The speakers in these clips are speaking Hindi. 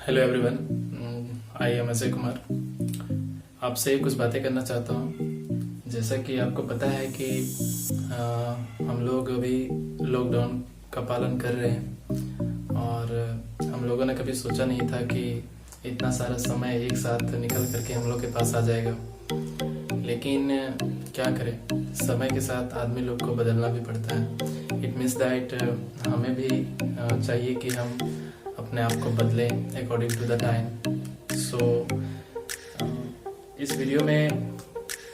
Hello everyone, I am Ajay Kumar. आपसे कुछ बातें करना चाहता हूँ। जैसा कि आपको पता है कि हम लोग अभी लॉकडाउन का पालन कर रहे हैं और हम लोगों ने कभी सोचा नहीं था कि इतना सारा समय एक साथ निकल करके हम लोग के पास आ जाएगा। लेकिन क्या करें, समय के साथ आदमी लोग को बदलना भी पड़ता है। इट मीन्स दैट हमें भी चाहिए कि हम अपने आप को बदलें अकॉर्डिंग टू द टाइम। सो इस वीडियो में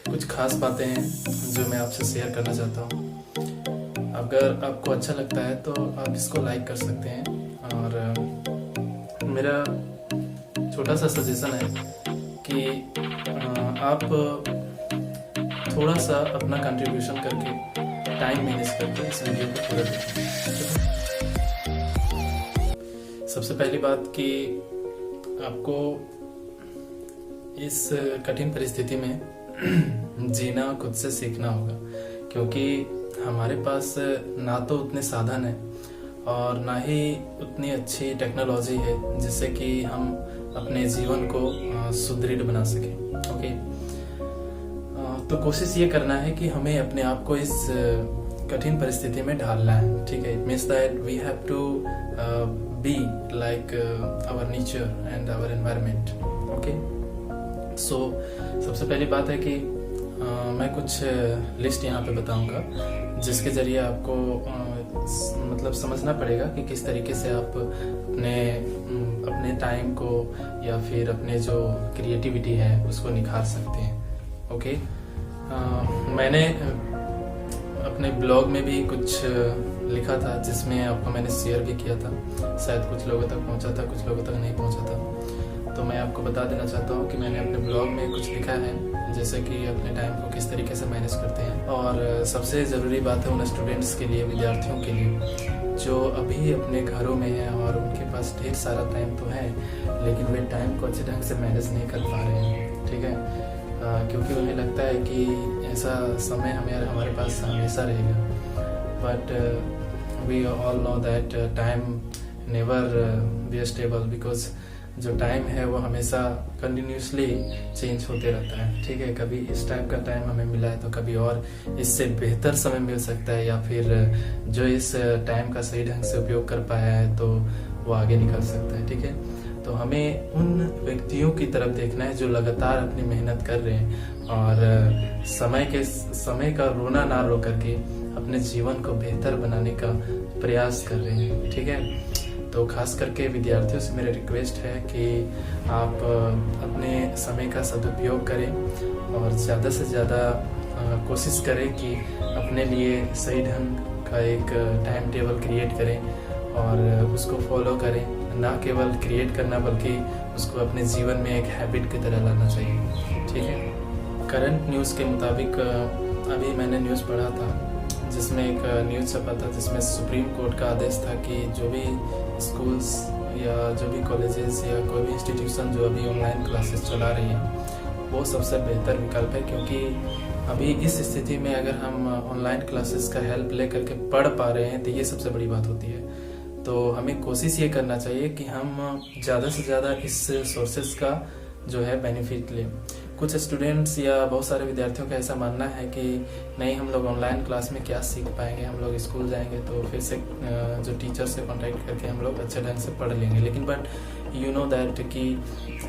कुछ खास बातें हैं जो मैं आपसे शेयर करना चाहता हूँ। अगर आपको अच्छा लगता है तो आप इसको लाइक कर सकते हैं। और मेरा छोटा सा सजेशन है कि आप थोड़ा सा अपना कंट्रीब्यूशन करके टाइम मैनेज करके इस वीडियो को पूरा देखें। सबसे पहली बात कि आपको इस कठिन परिस्थिति में जीना खुद से सीखना होगा, क्योंकि हमारे पास ना तो उतने साधन है और ना ही उतनी अच्छी टेक्नोलॉजी है जिससे कि हम अपने जीवन को सुदृढ़ बना सकें। ओके, तो कोशिश ये करना है कि हमें अपने आप को इस कठिन परिस्थिति में ढालना है। ठीक है, it means that we have to be like our nature and our environment. Okay, so सबसे पहली बात है कि मैं कुछ लिस्ट यहाँ पे बताऊंगा जिसके जरिए आपको मतलब समझना पड़ेगा कि किस तरीके से आप अपने टाइम को या फिर अपने जो क्रिएटिविटी है उसको निखार सकते हैं। ओके, मैंने अपने ब्लॉग में भी कुछ लिखा था जिसमें आपको मैंने शेयर भी किया था। शायद कुछ लोगों तक पहुंचा था, कुछ लोगों तक नहीं पहुंचा था। तो मैं आपको बता देना चाहता हूं कि मैंने अपने ब्लॉग में कुछ लिखा है जैसे कि अपने टाइम को किस तरीके से मैनेज करते हैं। और सबसे ज़रूरी बात है उन स्टूडेंट्स के लिए, विद्यार्थियों के लिए जो अभी अपने घरों में हैं और उनके पास ढेर सारा टाइम तो है लेकिन वे टाइम को अच्छे ढंग से मैनेज नहीं कर पा रहे हैं। ठीक है, क्योंकि उन्हें लगता है कि ऐसा समय हमारे पास हमेशा रहेगा। But we all know that time never be stable, because जो टाइम है वो हमेशा कंटिन्यूसली चेंज होते रहता है। ठीक है, कभी इस टाइप का टाइम हमें मिला है तो कभी और इससे बेहतर समय मिल सकता है, या फिर जो इस टाइम का सही ढंग से उपयोग कर पाया है तो वो आगे निकल सकता है। ठीक है, तो हमें उन व्यक्तियों की तरफ देखना है जो लगातार अपनी मेहनत कर रहे हैं और समय का रोना ना रो करके अपने जीवन को बेहतर बनाने का प्रयास कर रहे हैं। ठीक है, तो खास करके विद्यार्थियों से मेरा रिक्वेस्ट है कि आप अपने समय का सदुपयोग करें और ज़्यादा से ज़्यादा कोशिश करें कि अपने लिए सही ढंग का एक टाइम टेबल क्रिएट करें और उसको फॉलो करें। ना केवल क्रिएट करना बल्कि उसको अपने जीवन में एक हैबिट की तरह लाना चाहिए। ठीक है, करंट न्यूज़ के मुताबिक अभी मैंने न्यूज़ पढ़ा था जिसमें एक न्यूज़ छपा था जिसमें सुप्रीम कोर्ट का आदेश था कि जो भी स्कूल्स या जो भी कॉलेजेस या कोई भी इंस्टीट्यूशन जो अभी ऑनलाइन क्लासेस चला रही हैं वो सबसे बेहतर विकल्प है, क्योंकि अभी इस स्थिति में अगर हम ऑनलाइन क्लासेस का हेल्प ले करके पढ़ पा रहे हैं तो ये सबसे बड़ी बात होती है। तो हमें कोशिश ये करना चाहिए कि हम ज़्यादा से ज़्यादा इस सोर्सेज का जो है बेनिफिट लें। कुछ स्टूडेंट्स या बहुत सारे विद्यार्थियों का ऐसा मानना है कि नहीं, हम लोग ऑनलाइन क्लास में क्या सीख पाएंगे, हम लोग स्कूल जाएंगे तो फिर से जो टीचर से कांटेक्ट करके हम लोग अच्छे ढंग से पढ़ लेंगे। लेकिन बट यू नो दैट कि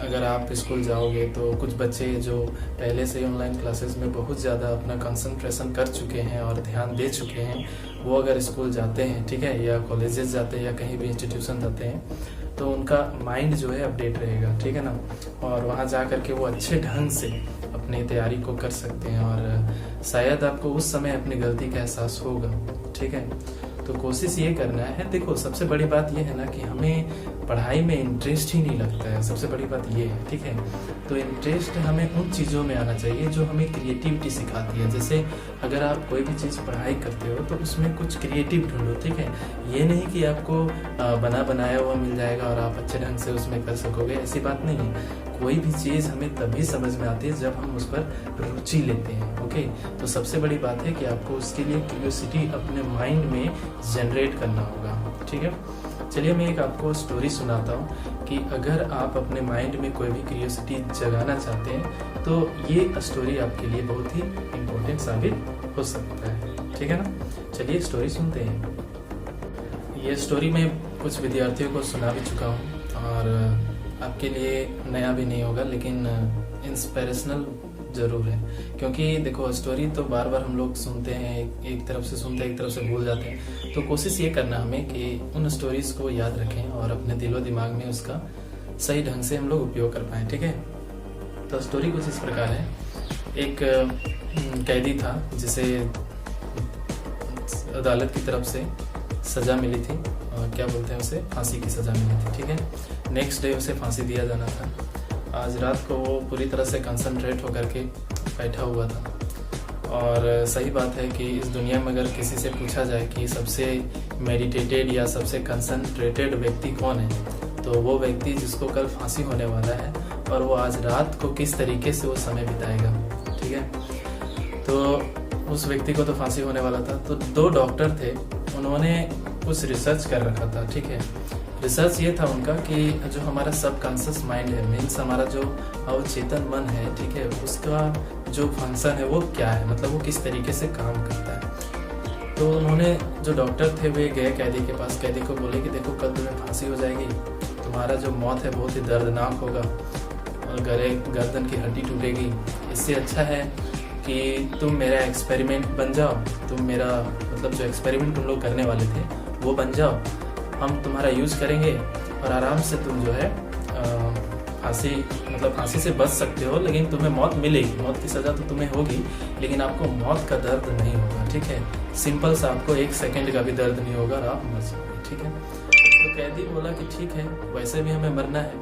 अगर आप स्कूल जाओगे तो कुछ बच्चे जो पहले से ही ऑनलाइन क्लासेस में बहुत ज़्यादा अपना कंसंट्रेशन कर चुके हैं और ध्यान दे चुके हैं, वो अगर स्कूल जाते हैं, ठीक है, या कॉलेजेस जाते हैं या कहीं भी इंस्टीट्यूशन जाते हैं तो उनका माइंड जो है अपडेट रहेगा। ठीक है ना, और वहाँ जा करके वो अच्छे ढंग से अपनी तैयारी को कर सकते हैं और शायद आपको उस समय अपनी गलती का एहसास होगा। ठीक है, तो कोशिश ये करना है। देखो, सबसे बड़ी बात ये है ना कि हमें पढ़ाई में इंटरेस्ट ही नहीं लगता है, सबसे बड़ी बात ये है। ठीक है, तो इंटरेस्ट हमें उन चीज़ों में आना चाहिए जो हमें क्रिएटिविटी सिखाती है। जैसे अगर आप कोई भी चीज़ पढ़ाई करते हो तो उसमें कुछ क्रिएटिव ढूंढो। ठीक है, ये नहीं कि आपको बना बनाया हुआ मिल जाएगा और आप अच्छे ढंग से उसमें कर सकोगे, ऐसी बात नहीं है। कोई भी चीज़ हमें तभी समझ में आती है जब हम उस पर रुचि लेते हैं। ओके, तो सबसे बड़ी बात है कि आपको उसके लिए क्यूरियोसिटी अपने माइंड में जनरेट करना होगा। ठीक है, चलिए मैं एक आपको स्टोरी सुनाता हूँ कि अगर आप अपने माइंड में कोई भी क्यूरियोसिटी जगाना चाहते हैं तो ये स्टोरी आपके लिए बहुत ही इम्पोर्टेंट साबित हो सकता है। ठीक है ना, चलिए स्टोरी सुनते हैं। ये स्टोरी मैं कुछ विद्यार्थियों को सुना भी चुका हूँ और आपके लिए नया भी नहीं होगा, लेकिन इंस्पिरेशनल जरूर है। क्योंकि देखो स्टोरी तो बार बार हम लोग सुनते हैं, एक तरफ से सुनते हैं एक तरफ से भूल जाते हैं। तो कोशिश ये करना हमें कि उन स्टोरीज को याद रखें और अपने दिलो दिमाग में उसका सही ढंग से हम लोग उपयोग कर पाएं। ठीक है, तो स्टोरी कुछ इस प्रकार है। एक कैदी था जिसे अदालत की तरफ से सजा मिली थी, और क्या बोलते हैं उसे, फांसी की सजा मिली थी। ठीक है, नेक्स्ट डे उसे फांसी दिया जाना था। आज रात को वो पूरी तरह से कंसंट्रेट होकर के बैठा हुआ था। और सही बात है कि इस दुनिया में अगर किसी से पूछा जाए कि सबसे मेडिटेटेड या सबसे कंसंट्रेटेड व्यक्ति कौन है, तो वो व्यक्ति जिसको कल फांसी होने वाला है और वो आज रात को किस तरीके से वो समय बिताएगा। ठीक है, तो उस व्यक्ति को तो फांसी होने वाला था। तो 2 डॉक्टर थे, उन्होंने कुछ रिसर्च कर रखा था। ठीक है, रिसर्च ये था उनका कि जो हमारा सबकॉन्शियस माइंड है, मीन्स हमारा जो अवचेतन मन है, ठीक है, उसका जो फंक्शन है वो क्या है, मतलब वो किस तरीके से काम करता है। तो उन्होंने, जो डॉक्टर थे वे गए कैदी के पास, कैदी को बोले कि देखो कल तुम्हें फांसी हो जाएगी, तुम्हारा जो मौत है बहुत ही दर्दनाक होगा और गर्दन की हड्डी टूटेगी। इससे अच्छा है कि तुम मेरा एक्सपेरिमेंट बन जाओ, तुम मेरा मतलब जो एक्सपेरिमेंट तुम लोग करने वाले थे वो बन जाओ, हम तुम्हारा यूज करेंगे और आराम से तुम जो है फांसी से बच सकते हो, लेकिन तुम्हें मौत मिलेगी, मौत की सजा तो तुम्हें होगी, लेकिन आपको मौत का दर्द नहीं होगा। ठीक है, सिंपल सा, आपको 1 सेकंड का भी दर्द नहीं होगा और आप मर जाओगे। ठीक है, तो कैदी बोला कि ठीक है, वैसे भी हमें मरना है,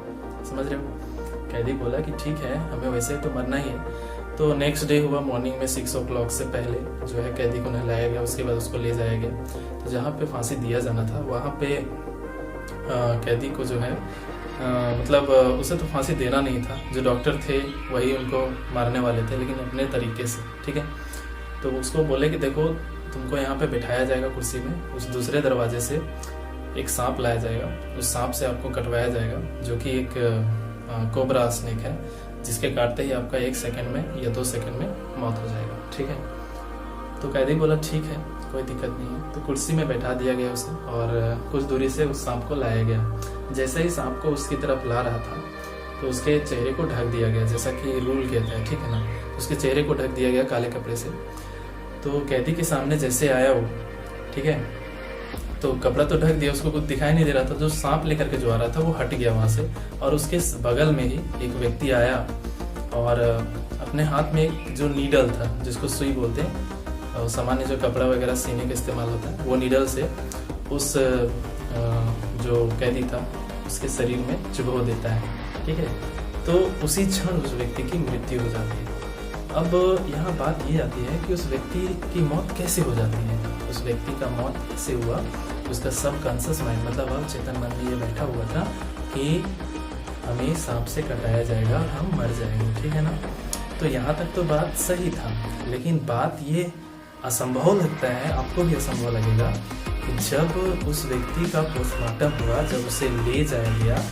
समझ रहे हो। कैदी बोला कि ठीक है, हमें वैसे तो मरना ही है। तो नेक्स्ट डे हुआ, मॉर्निंग में 6 o'clock से पहले जो है कैदी को नहलाया गया, उसके बाद उसको ले जाया गया। तो जहाँ पे फांसी दिया जाना था वहाँ पे कैदी को जो है मतलब उसे तो फांसी देना नहीं था, जो डॉक्टर थे वही उनको मारने वाले थे, लेकिन अपने तरीके से। ठीक है, तो उसको बोले कि देखो तुमको यहाँ पे बिठाया जाएगा कुर्सी में, उस दूसरे दरवाजे से एक सांप लाया जाएगा, उस सांप से आपको कटवाया जाएगा, जो कि एक कोबरा स्नेक है, जिसके काटते ही आपका 1 सेकंड में या 2 सेकंड में मौत हो जाएगा। ठीक है, तो कैदी बोला ठीक है, कोई दिक्कत नहीं है। तो कुर्सी में बैठा दिया गया उसे और कुछ दूरी से उस सांप को लाया गया। जैसे ही सांप को उसकी तरफ ला रहा था तो उसके चेहरे को ढक दिया गया, जैसा कि रूल कहता है। ठीक है ना, उसके चेहरे को ढक दिया गया काले कपड़े से। तो कैदी के सामने जैसे आया वो, ठीक है, तो कपड़ा तो ढक दिया, उसको कुछ दिखाई नहीं दे रहा था। जो सांप लेकर के जो आ रहा था वो हट गया वहां से, और उसके बगल में ही एक व्यक्ति आया और अपने हाथ में एक जो नीडल था, जिसको सुई बोलते हैं, और सामान्य जो कपड़ा वगैरह सीने का इस्तेमाल होता है, वो नीडल से उस जो कैदी था उसके शरीर में चुभो देता है। ठीक है, तो उसी क्षण उस व्यक्ति की मृत्यु हो जाती है। अब यहाँ बात ये आती है कि उस व्यक्ति की मौत कैसे हो जाती है। उस व्यक्ति का मौत कैसे हुआ, उसका सबकॉन्शियस माइंड मतलब अवचेतन मन में ये बैठा हुआ था कि हमें सांप से कटाया जाएगा और हम मर जाएंगे। ठीक है ना, तो यहाँ तक तो बात सही था, लेकिन बात ये असंभव लगता है, आपको भी असंभव लगेगा कि जब उस व्यक्ति का पोस्टमार्टम हुआ, जब उसे ले जाया गया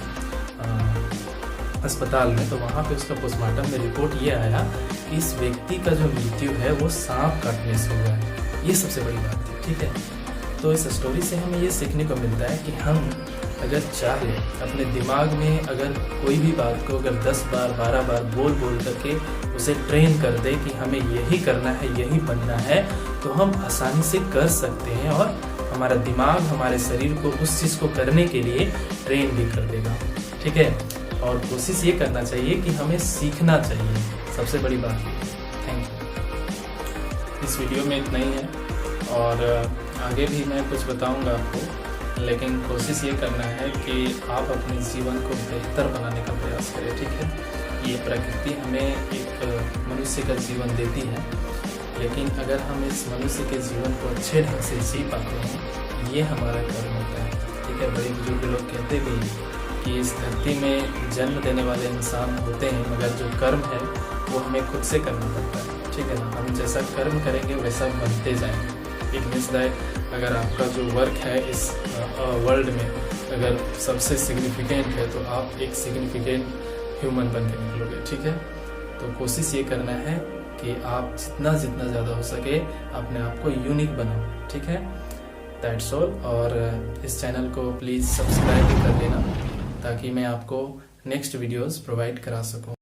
अस्पताल में, तो वहाँ पे उसका पोस्टमार्टम में रिपोर्ट ये आया कि इस व्यक्ति का जो मृत्यु है वो सांप काटने से हुआ है। ये सबसे बड़ी बात है। ठीक है, तो इस स्टोरी से हमें ये सीखने को मिलता है कि हम अगर चाहे अपने दिमाग में अगर कोई भी बात को अगर 10 बार 12 बार बोल करके उसे ट्रेन कर दे कि हमें यही करना है, यही बनना है, तो हम आसानी से कर सकते हैं और हमारा दिमाग हमारे शरीर को उस चीज़ को करने के लिए ट्रेन भी कर देगा। ठीक है, और कोशिश ये करना चाहिए कि हमें सीखना चाहिए, सबसे बड़ी बात। Thank you. इस वीडियो में इतना ही है और आगे भी मैं कुछ बताऊंगा आपको, लेकिन कोशिश ये करना है कि आप अपने जीवन को बेहतर बनाने का प्रयास करें। ठीक है, ये प्रकृति हमें एक मनुष्य का जीवन देती है, लेकिन अगर हम इस मनुष्य के जीवन को अच्छे ढंग से जी पाते हैं, ये हमारा कर्म होता है। ठीक है, बड़े बुजुर्ग लोग कहते भी कि इस धरती में जन्म देने वाले इंसान होते हैं, मगर जो कर्म है वो हमें खुद से करना पड़ता है। ठीक है ना, हम जैसा कर्म करेंगे वैसा बनते जाएंगे। इट मीन्स दैट अगर आपका जो वर्क है इस वर्ल्ड में, अगर सबसे सिग्निफिकेंट है तो आप एक सिग्निफिकेंट ह्यूमन बन के निकलोगे, ठीक है। तो कोशिश ये करना है कि आप जितना ज़्यादा हो सके अपने आप को यूनिक बनाओ, ठीक है। That's all. और इस चैनल को प्लीज़ सब्सक्राइब कर लेना ताकि मैं आपको नेक्स्ट वीडियोस प्रोवाइड करा सकूं।